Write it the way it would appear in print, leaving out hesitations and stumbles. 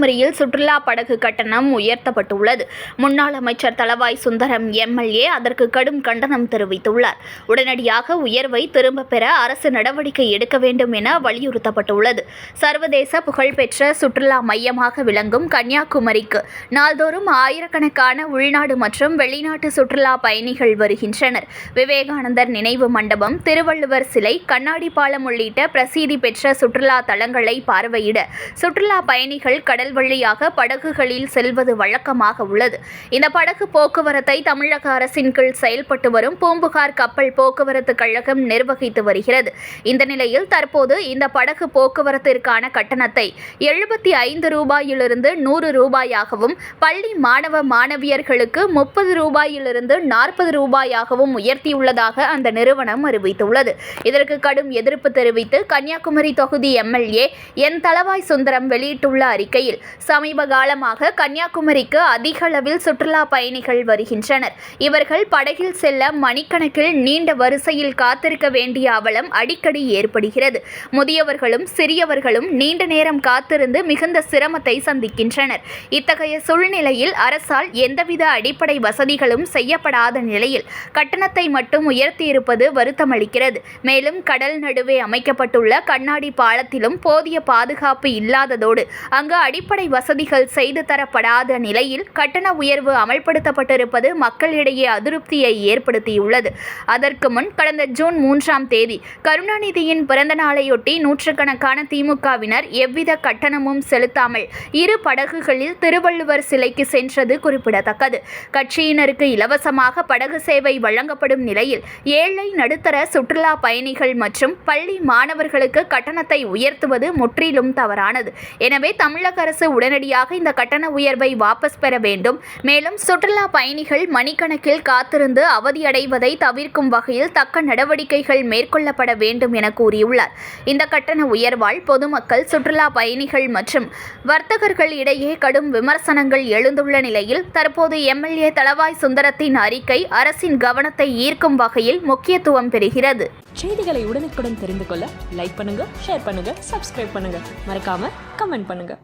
கன்னியாகுமரியில் சுற்றுலா படகு கட்டணம் உயர்த்தப்பட்டுள்ளது. முன்னாள் அமைச்சர் தளவாய் சுந்தரம் எம்எல்ஏ அதற்கு கடும் கண்டனம் தெரிவித்துள்ளார். உடனடியாக உயர்வை திரும்பப் பெற அரசு நடவடிக்கை எடுக்க வேண்டும் என வலியுறுத்தப்பட்டுள்ளது. சர்வதேச புகழ்பெற்ற சுற்றுலா மையமாக விளங்கும் கன்னியாகுமரிக்கு நாள்தோறும் ஆயிரக்கணக்கான உள்நாடு மற்றும் வெளிநாட்டு சுற்றுலா பயணிகள் வருகின்றனர். விவேகானந்தர் நினைவு மண்டபம், திருவள்ளுவர் சிலை, கண்ணாடி பாலம் உள்ளிட்ட பிரசித்தி பெற்ற சுற்றுலா தலங்களை பார்வையிட சுற்றுலா பயணிகள் கடல் வழியாக படகுகளில் செல்வது வழக்கமாக உள்ளது. இந்த படகு போக்குவரத்தை தமிழக அரசின் கீழ் செயல்பட்டு வரும் பூம்புகார் கப்பல் போக்குவரத்து கழகம் நிர்வகித்து வருகிறது. இந்த நிலையில் தற்போது இந்த படகு போக்குவரத்திற்கான கட்டணத்தை 75 ரூபாயிலிருந்து 100 ரூபாயாகவும், பள்ளி மாணவ மாணவியர்களுக்கு 30 ரூபாயிலிருந்து 40 ரூபாயாகவும் உயர்த்தியுள்ளதாக அந்த நிறுவனம் அறிவித்துள்ளது. இதற்கு கடும் எதிர்ப்பு தெரிவித்து கன்னியாகுமரி தொகுதி எம்எல்ஏ என் தளவாய் சுந்தரம் வெளியிட்டுள்ள அறிக்கையில், சமீப காலமாக கன்னியாகுமரிக்கு அதிக அளவில் சுற்றுலா பயணிகள் வருகின்றனர். இவர்கள் படகில் செல்ல மணிக்கணக்கில் நீண்ட வரிசையில் காத்திருக்க வேண்டிய அவலம் அடிக்கடி ஏற்படுகிறது. முதியவர்களும் சிறியவர்களும் நீண்ட நேரம் காத்திருந்து மிகுந்த சிரமத்தை சந்திக்கின்றனர். இத்தகைய சூழ்நிலையில் அரசால் எந்தவித அடிப்படை வசதிகளும் செய்யப்படாத நிலையில் கட்டணத்தை மட்டும் உயர்த்தியிருப்பது வருத்தமளிக்கிறது. மேலும் கடல் நடுவே அமைக்கப்பட்டுள்ள கண்ணாடி பாலத்திலும் போதிய பாதுகாப்பு இல்லாததோடு அங்கு அடிப்படை வசதிகள் செய்து தரப்படாத நிலையில் கட்டண உயர்வு அமல்படுத்தப்பட்டிருப்பது மக்களிடையே அதிருப்தியை ஏற்படுத்தியுள்ளது. அதற்கு முன் கடந்த ஜூன் 3ஆம் தேதி கருணாநிதியின் பிறந்த நாளையொட்டி நூற்றுக்கணக்கான திமுகவினர் எவ்வித கட்டணமும் செலுத்தாமல் இரு படகுகளில் திருவள்ளுவர் சிலைக்கு சென்றது குறிப்பிடத்தக்கது. கட்சியினருக்கு இலவசமாக படகு சேவை வழங்கப்படும் நிலையில் ஏழை நடுத்தர சுற்றுலா பயணிகள் மற்றும் பள்ளி மாணவர்களுக்கு கட்டணத்தை உயர்த்துவது முற்றிலும் தவறானது. எனவே தமிழக அரசு உடனடியாக இந்த கட்டண உயர்வை வாபஸ் பெற வேண்டும். மேலும் சுற்றுலா பயணிகள் மணிக்கணக்கில் காத்திருந்து அவதியடைவதை தவிர்க்கும் வகையில் தக்க நடவடிக்கைகள் மேற்கொள்ளப்பட வேண்டும் என கூறியுள்ளார். இந்த கட்டண உயர்வால் பொதுமக்கள், சுற்றுலா பயணிகள் மற்றும் வர்த்தகர்கள் இடையே கடும் விமர்சனங்கள் எழுந்துள்ள நிலையில் தற்போது எம்எல்ஏ தளவாய் சுந்தரத்தின் அறிக்கை அரசின் கவனத்தை ஈர்க்கும் வகையில் முக்கியத்துவம் பெறுகிறது. செய்திகளை உடனுக்குடன் தெரிந்து கொள்ள லைக் பண்ணுங்க, ஷேர் பண்ணுங்க, சப்ஸ்கிரைப் பண்ணுங்க, மறக்காம கமெண்ட் பண்ணுங்க.